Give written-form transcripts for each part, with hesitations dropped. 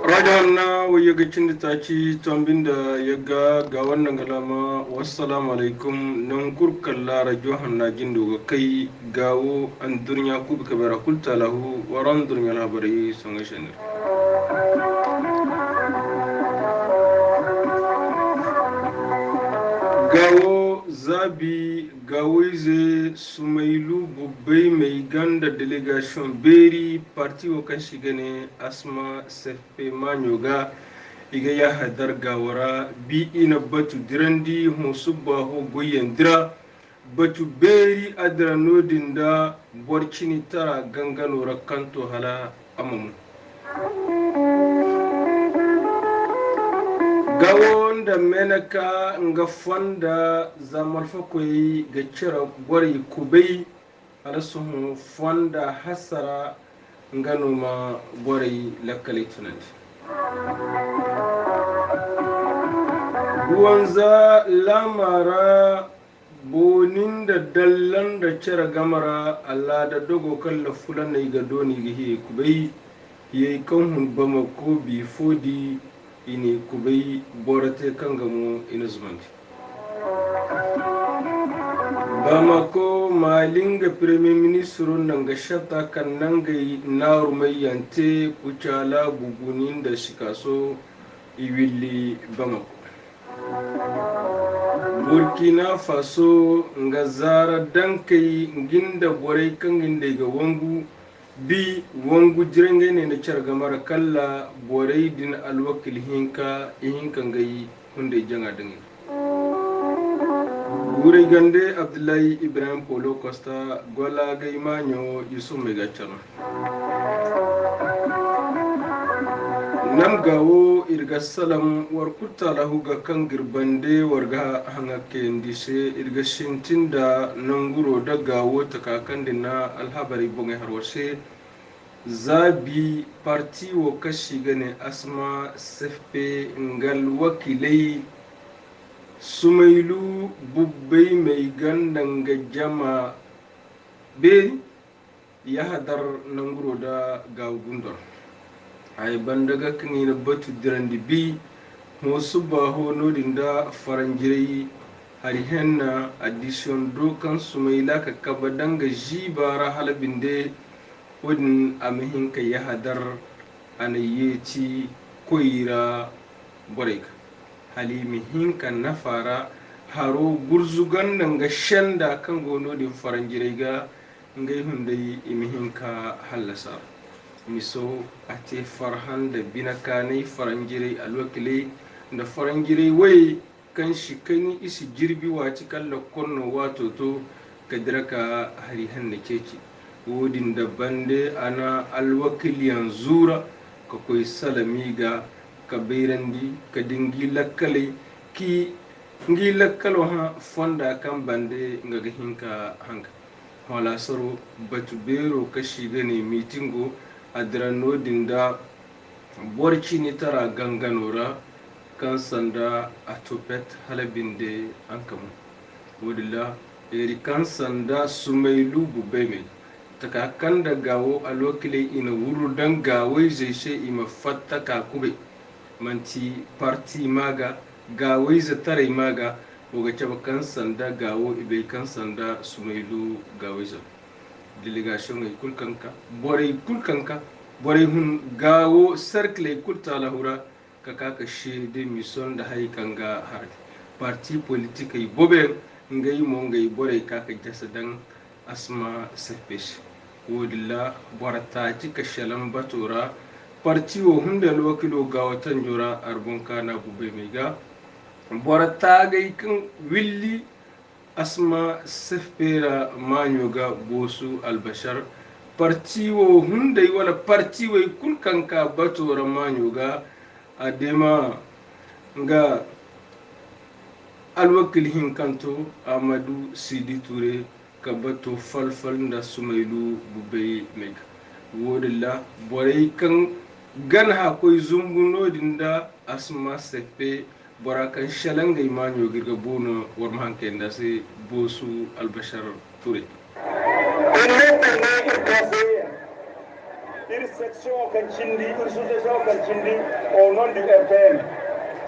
Rajanna wayagacin da ta ci tambin da ya ga wannan galama wassalamu alaikum nan kurkan lara johan na gindo ga kai gawo an duniya kubi kabara kulta lahu waran duniya labarai sun ga shanar gawo zabi gawize sumailu bubbai mai ganda delegation beri parti wakan shiga ne asma sefe manyoga iga ya hadar gawara bi ina batu dirandi musu baho goyen dira batu beri adira nodin da borcini tara gangano rakanto hala amamu gawon da menaka nga fonda zamarfa koyi ga cira gwari kubai alasuhun fonda hasara nga noma gwari lakali tunanti ruwanza lamara bonin da dallan da cira gamara Allah da dogo kan lafulan na ga doni ga hiye kubai yayi kan hun bama ko bi fodi ini kubai borate kangamu ina zumanti bamako malinga premier ministro nanga shata kan nanga narumai yante kucala bugunin da shikaso iwili bamako burkina faso nga zara dankai ginda borai kangin daga wangu bi wangu jirenge ne na cargamar kalla borai din alwakil hinka ngai hunde janga dangi gure gande abdullahi ibrahim polo costa gola gai manyo yusuf megachano nam gawo irga salam war kutta lahu ga kan girbande warga hanga kendise irga shintinda nanguro da gawo takakan dinna alhabari bonge harwase zabi parti wo kashi gane asma sefpe ngal wakilai sumailu bubbai mai gandan ga jama be ya hadar nanguro da gawo gundor ay bandaga kini na batu dirandi bi musu baho nodin da faranjirai hari henna addition dokan sumaila ka kaba danga jibara halabinde wadin amihin ka ya hadar anayyeci koira boreka halimi hinka na fara haro gurzugan danga shanda kan gonodin faranjirai ga ngai hundai imihin ka halasa miso ate farhan da binakanai farangirai alwakilai da farangirai wai kan shi kan isi jirbi waci kalla konno wato to kadiraka harihan da keke wodin da bande ana alwakiliyan zura ka koi salami ga kabirandi ka dingi lakkalai ki ngi lakkalo ha fonda kan bande nga hinka hanka wala saro batu bero kashi gane mitingo adrano dinda borci ni tara ganganora kan sanda a topet halabinde an kamu wadilla eri kan sanda sumailu bubeme taka kan da gawo a lokile ina wuru dan gawai zai she ima fatta ka kube manti parti maga gawai za tare maga woga caba kan sanda gawo ibe kan sanda sumailu gawai za delegation ay kulkanka boray hun gawo cercle kulta lahura kaka she de mission da hay kanga har parti politique ay bobe ngay mo ngay boray kaka jasadan asma sepesh wodilla borata ci ka shalam batura parti wo hunde lokilo gawo tanjura arbon kana bube mega borata gay kan willi asma sefpera manyoga bosu albashar parti wo hundai wala parti wai kulkanka batora manyoga adema nga alwakil hinkanto amadu sidi ture ka bato falfal da sumailu bubai mega wodilla borai kan gan hakoi zumbunodin da asma sefe borakan shalangai manyo girga bono warman kenda se bosu albashar ture section kan cindi sous-section kan cindi au nom du RPM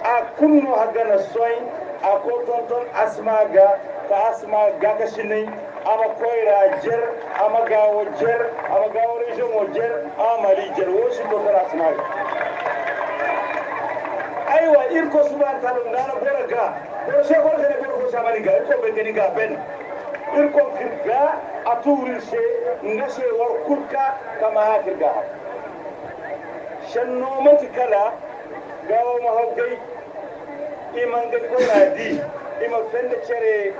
a kunno hagana soy a ko tonton asmaga ka asmaga ka shinai ama koyra jer ama gawo jer ama gawo region o jer ama mali jer wo su tonton asmaga aywa irko subhan taala ndana boraga boro se boro ne boro ko samani ga ko be gani ga ben irko kirga aturi se ngase war kurka kama hakirga shanno mati kala gawo ma hawgai iman ga ko radi ima fende cere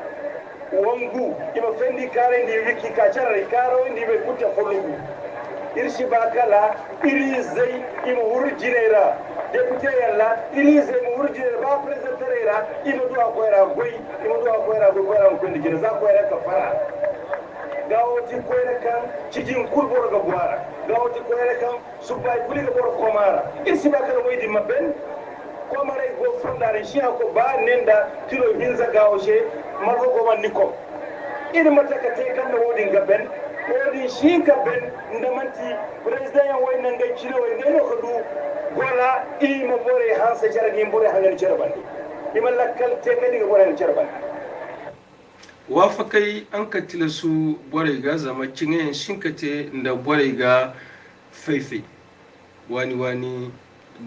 wangu ima fendi kare ndi wiki ka cere karo ndi be kuta fulugu irshi bakala iri zai ima hurjinera député yalla iri zai mu hurjinera ba presenterera ima duwa koyra goy ima duwa koyra goy koyra ko ndi jira za koyra ka fara gawoti koyra kan cikin kulbor ga buara gawoti koyra kan subay kuli ga bor komara irshi bakala moydi mabben komare go fondare shi ko ba nenda kilo hinza gawoshe marko ko man niko ina mataka te kan no wodin gaben wodin shi gaben ndamanti president ya wayna ngai cire wayna no ko du gola ima bore hansa jaragi bore hangal cire bandi ima lakkal te kan ga bore cire bandi wafakai an ka tilasu bore ga zama cinyen shinkate da bore ga faifai wani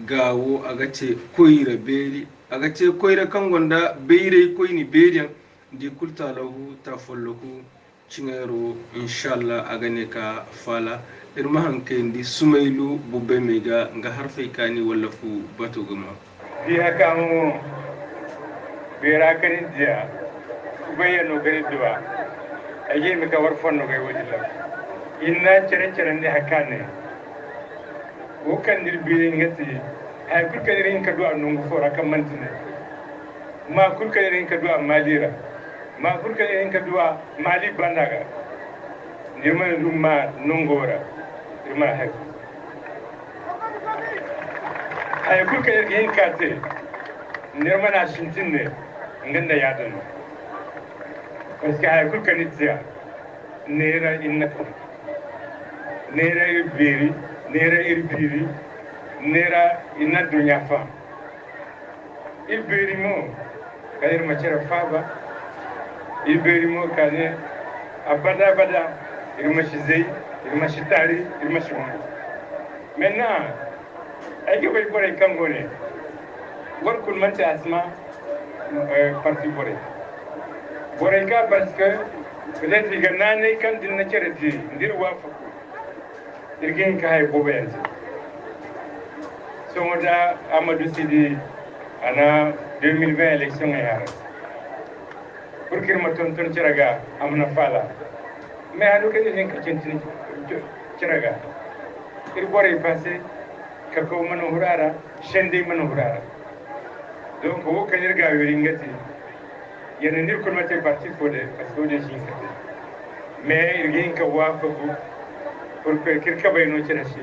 gawo aga ce koyra beri aga ce koyra kan gonda beire koyni beriyan di kulta lahu ta folloku cingero inshallah aga ne ka fala irma hanke ndi sumailu bubbe mega nga harfai kani wala fu bato gama di haka mu bera kan dia bayano gari duwa age mi ka war fonno gay wajilla inna cere ndi hakane wokan dir birin ngati ay kulkadirin ka du'a nungu fora kan mantine ma kulkadirin ka du'a malira ma kulkadirin ka du'a mali bandaga nirma dumma nungora nirma hay ay kulkadirin ka te nirma na shintinne nganda yadan parce que ay kulkanitiya nera innaka nera irbiri nera irbiri nera ina dunya fa ibirimo kadir machara faba ibirimo kane abada irmashizei irmashitari irmashimu maintenant ake bai bore kangone war kulmante asma parti bore ka parce que peut-être que nane kan dinna charity ndir wafa irgin ka hay bobenzi somoda Amadou Sidi ana 2020 élection ay har pour kirma ton ciraga amna fala mais anu kadi len ka centini ciraga ir bore passé ka ko man hurara shende man hurara donc wo kanir ga wiri ngati yana ndir ko mate parti fode parce que de jinka mais irgin ka wafa pour que kirka bayno cirashi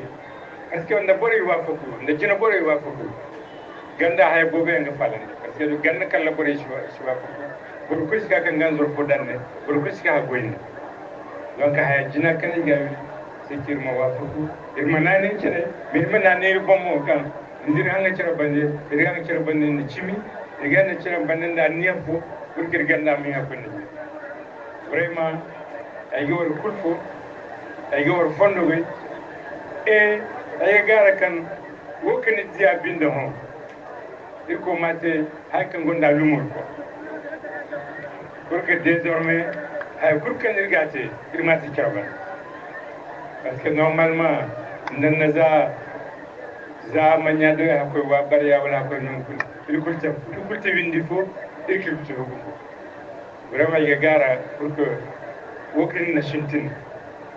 parce que on da bore wafaku nda jina bore wafaku ganda hay bobe nga falande parce que ganda kala bore shi wafaku bur ko ska kan ganzor ko danne bur ko ska goyne donc hay jina kan gawi c'est kirma wafaku irma nane cire mirma nane bomo kan ndir hanga cire bande ndir hanga cire bande ni chimi ndir hanga cire bande nda niapo pour que ganda mi ngakoni vraiment ay gor kulfo ay gor fondo goy e ay gara kan wokani dia binda hon iko mate hay kan gonda lumul ko pour que désormais hay pour que nirgate irmati chaba parce que normalement nan za manya do ha ko wa bariya wala ko non ilkulta windi fo ilkulta hugo vraiment ay gara pour que wokani na shintin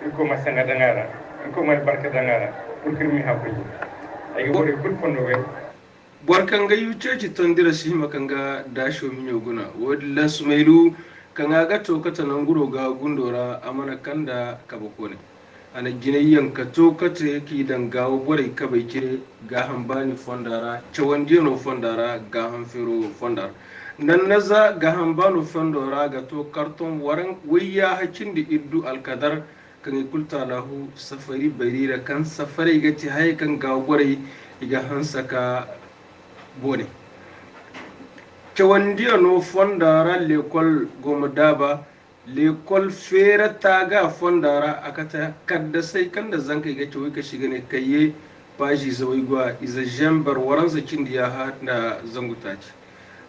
iko masanga dangara iko mal barka dangara pour kirmi hakoyi ay wore bul fondo we borkanga yuceci tondira sima kanga dasho minyo guna wodi la sumailu kanga gato kata nanguro ga gundora amana kanda kabakone ana jinayyan kato kata ki dangawo bore kabai kire ga hambani fondara chawandino fondara ga hanfero fondara nan naza ga hambano fondora ga to karton waran wayya hacindi iddu alkadar kan ikulta lahu safari barira kan safari ga ti hay kan ga gore iga hansa ka bone cawandiya no fondara l'école gomadaba l'école fera taga fondara akata kadda sai kan da zanka ga cewa ka shiga ne kaye baji zawai gwa iza jambar waransa cindiya ha da zanguta ce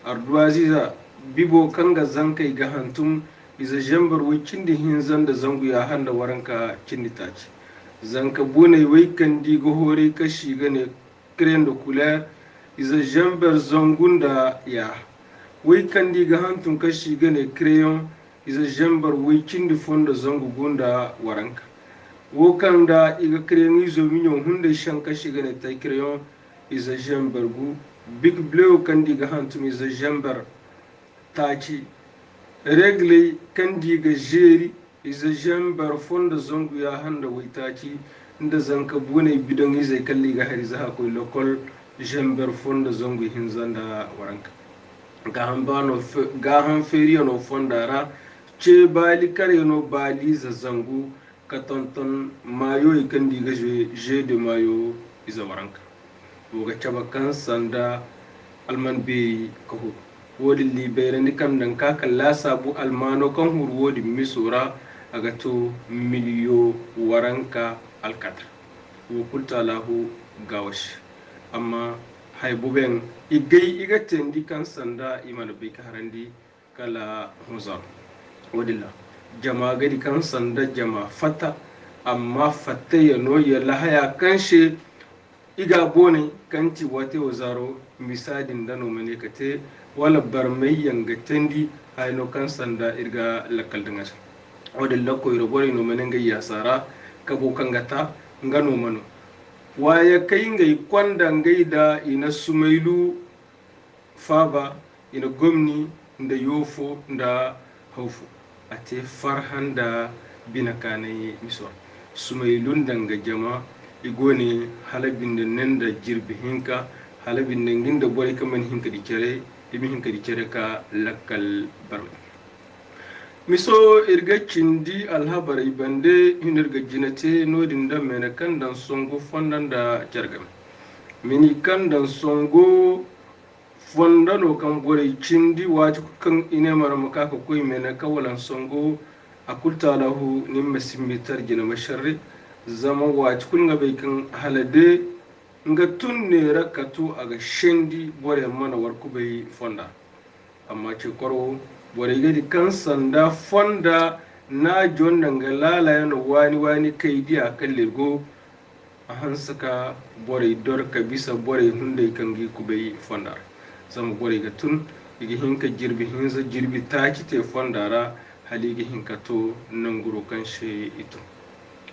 arduwa ziza bibo kan ga zanka ga hantum iza jambar wai cindi hinzan da zangu ya handa waranka cindita ce zanka bune wai kan di go hore ka shiga ne kiren da kula iza jambar zangun da ya wai kan di ga hantum ka shiga ne crayon iza jambar wai cindi fonda zangu gunda waranka wo kan da iga crayon izo minyon hunde shan ka shiga ne ta crayon iza jambar gu big blue kan di ga hantum iza jambar taci regle kan di ga jeri iza jambar fonda zangu ya handa wai taci inda zanka bune bidon iza kalli ga hari za ko lokol jambar fonda zangu hinzan da waranka ga han feriyo no fondara ce bali kare no bali za zangu ka tonton mayo ikan diga je de mayo iza waranka ga caba kan sanda alman be kahu wodi libere ni kan dan ka kalla sabu almano kan hur wodi misura aga to miliyo waranka alkata wo kulta lahu gawash amma haibuben iga tendi kan sanda imana bai ka harandi kala huzar wadilla jama gadi kan sanda jama fata amma fata ya no ya lahaya kanshe iga bone kanti wate wazaro misadin dano mane kate wala barmai yanga tendi hayno kan sanda irga lakal dangas wadilla ko irobore no mane ngai yasara kabo kangata ngano mano waya kai ngai kwanda ngai da ina sumailu faba ina gomni da yofo da haufu ate farhan da binakanai miso sumailun danga jama igone halabin da nan da jirbi hinka halabin da ginda bore kaman hinka di kere imi hinka di kere ka lakal barwe miso irga cindi alhabarai bande hinirga jinate nodin da mena kan dan songo fondan da jargam mini kan dan songo fondano kan bore cindi wati kan ine mara makaka koy mena kawalan songo akulta lahu nim masimmitar jina masharri zama wati kun ga bai kan halade nga tunne rakatu aga shendi bore mana warku bai fonda amma ce koro bore gadi kan sanda fonda na jon danga lala yana wani kai dia kan lego a hansaka bore dor ka bisa bore hunde kan gi kubai fonda zama bore ga tun igi hinka jirbi hinza jirbi taki te fondara haligi hinka to nan guro kan she ito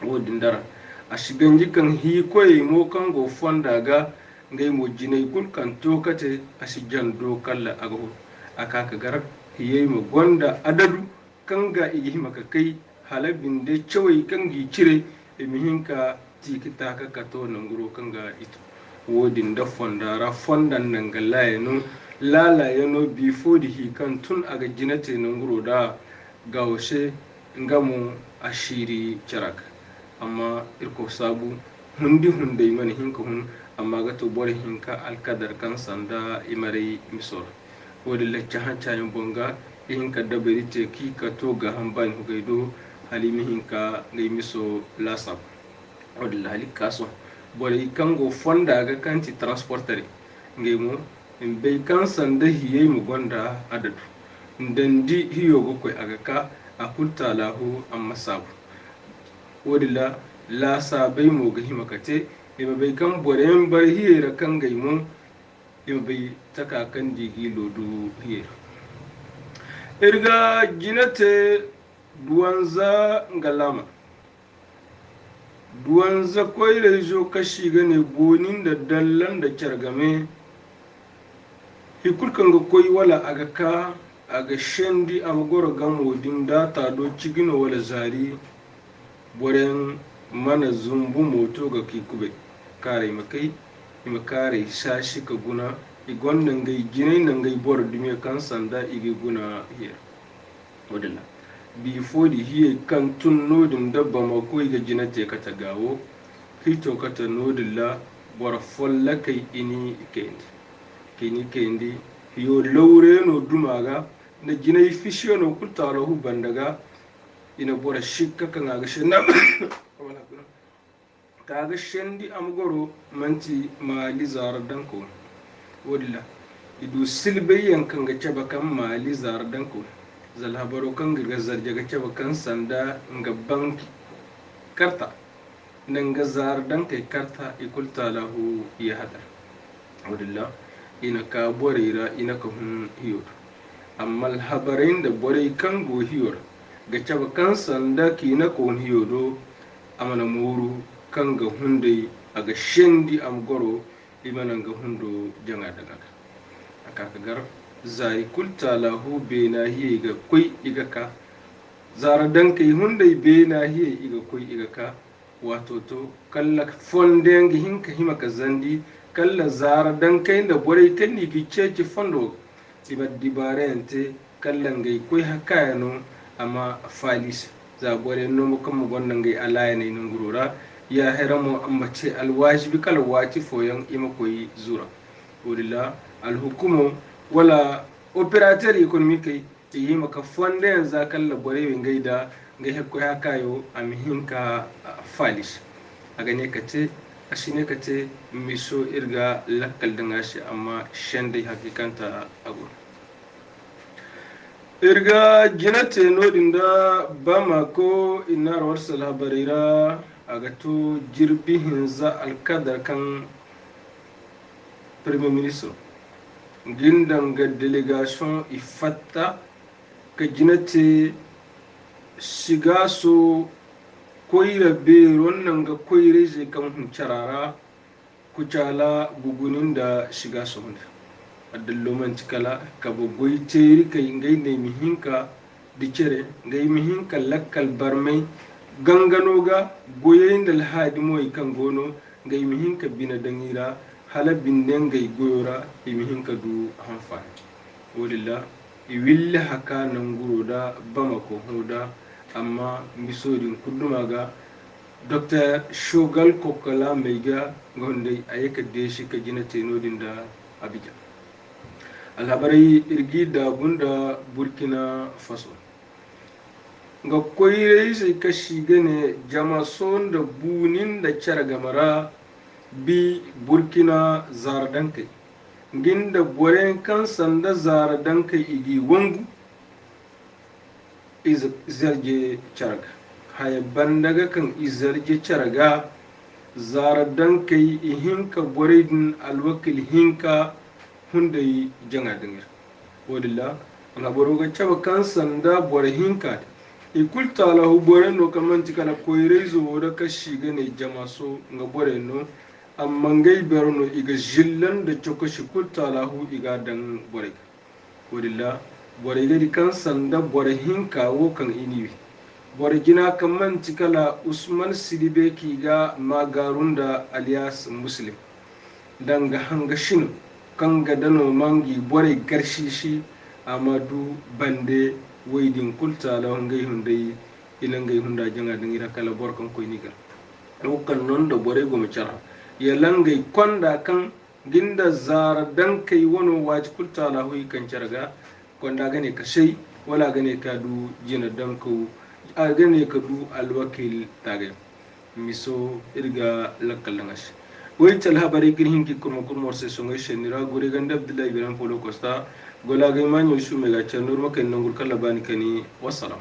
wodin dara a shigan jikan hi koyi mo kan go fonda ga ngai mo jinai kul kan to kate a shigan do kalla agaho aka ka garar hiye mu gonda adadu kan ga igi maka kai halabin de chawai kan gi cire emihinka tikita ka kato nan guro kan ga ito wodin da fondara fondan nan ga layano lalayano before di hikan tun aga jinate nan guro da gawashe ngamu ashiri charak amma irko sabu hundi hundai mani hinka hun amma ga to bore hinka alkadar kan sanda imare misor wodi lecce hancayin bonga hinka dabari te ki ka to ga hambani hugaido halimi hinka ngai miso lasab wodi lali kaso bore kango fonda ga kanti transportare ngai mo in bai kan sanda hiye mu gonda adadu ndandi hiyo go koy aga ka akulta lahu amma sabu wodi la sabai mo ga himakate ima bai kan boren bar hiyera kan gaimu ima bai taka kan digi lodu hiyera irga jinate duwanza ngalama duwanza koyre jo kashi gane bonin da dallan da kyargame hikulkan ga koyi wala aga ka aga shendi amgoro gamo din data do cigino wala zari boren mana zumbu moto ga kikube kare makai ima kare shashi ka guna igon nangai jinai nangai bor dume kan sanda igi guna hier wadalla before di hiye kan tun nodin dabba ma koi ga jinate kata gawo hito kata nodin la bora folla kai ini kendi hiyo laure no dumaga na jinai fishiyo no kultara hu bandaga ina bora shikka kan aga shenna kaga shendi amgoro manti mali zar danko walla idu silbayan kan ga caba kan mali zar danko zalhabaro kan ga zarje ga caba kan sanda nga banki karta nan ga zar dankai karta ikulta lahu ya hadar walla ina ka borira ina ka hun hiyo amma alhabarin da borai kan go hiyo ga caba kan sanda ki na ko hiyo do amana muru kan ga hunde aga shendi am goro imanan ga hundo janga daga aka kagar zai kulta lahu bena hiye ga koi iga ka zara dan kai hunde bena hiye iga koi iga ka wato to kalla fonde ga hinka himaka zandi kalla zara dan kai da bore kan ni ki cece fondo ibaddi barente kalla ngai koi hakayano amma falis za bore no mo kam gonnan ngai alaya ne ngurura ya heramu ambace alwajibi kala wati foyan ima koyi zura wadilla alhukumu wala operator economic yi maka fonde yanzu kalla bore ngai da ngai hakko ya kayo amihinka falish a gane kace ashine kace miso irga lakkal danga shi amma shande hakikanta ago irga jinate nodin da bama ko inar warsal habarira aga to jirbihin za alkadar kan premier minister gindan ga delegation ifatta ka jinate shiga so koyira beron nan ga koyire je kan huncarara kucala gugunin da shiga so hunda adalloman cikala ka bugoi teri kai ngai ne mihinka dicere ngai mihinka lakkal barmai gangano ga goyoyin da alhadi moyi kan gono ga imihin ka bina dangira hala binnen ga goyora imihin ka du hanfa wadilla iwilla haka nan guro da bama ko hoda amma misodin kuduma ga dr shogal kokala mai ga gonde ayaka de shi ka gina tenodin da abija alhabarai irgi da bunda burkina faso ga koyire sai ka shiga ne jamason da bunin da cara gamara bi burkina zaradankai ginda boren kan sanda zaradankai igi wangu izarge caraga haya bandaga kan izarge caraga zaradankai ihinka boredin alwakil hinka hundai janga dangir wadilla ana boroga caba kan sanda bore hinka ikulta lahu bore no kamanti kala koyre zo da kashi gane jamaso nga bore no amma ngai berno iga jillan da chokoshi kulta lahu iga dan bore wadilla bore gadi kan sanda bore hinka wo kan iniwi bore gina kamanti kala usman sidibe ki ga magarunda alias muslim danga hanga shinu kan ga dano mangi bore garshishi amadu bande waydin kulta la ngai hundai ila ngai hunda janga dangira kala borkan koy nigar kan non da bore go macara ya langai konda kan ginda zara dan kai wono waji kulta la hoy kan carga konda gane ka shay wala gane ka du jina dan ko a gane ka du alwakil tage miso irga lakallangash way tal habari kin hinki kurma kurmor se songai shenira gure ganda abdullahi biran polo costa gola ga manyo shu mega chanur makan nangur kala bani kani wassalam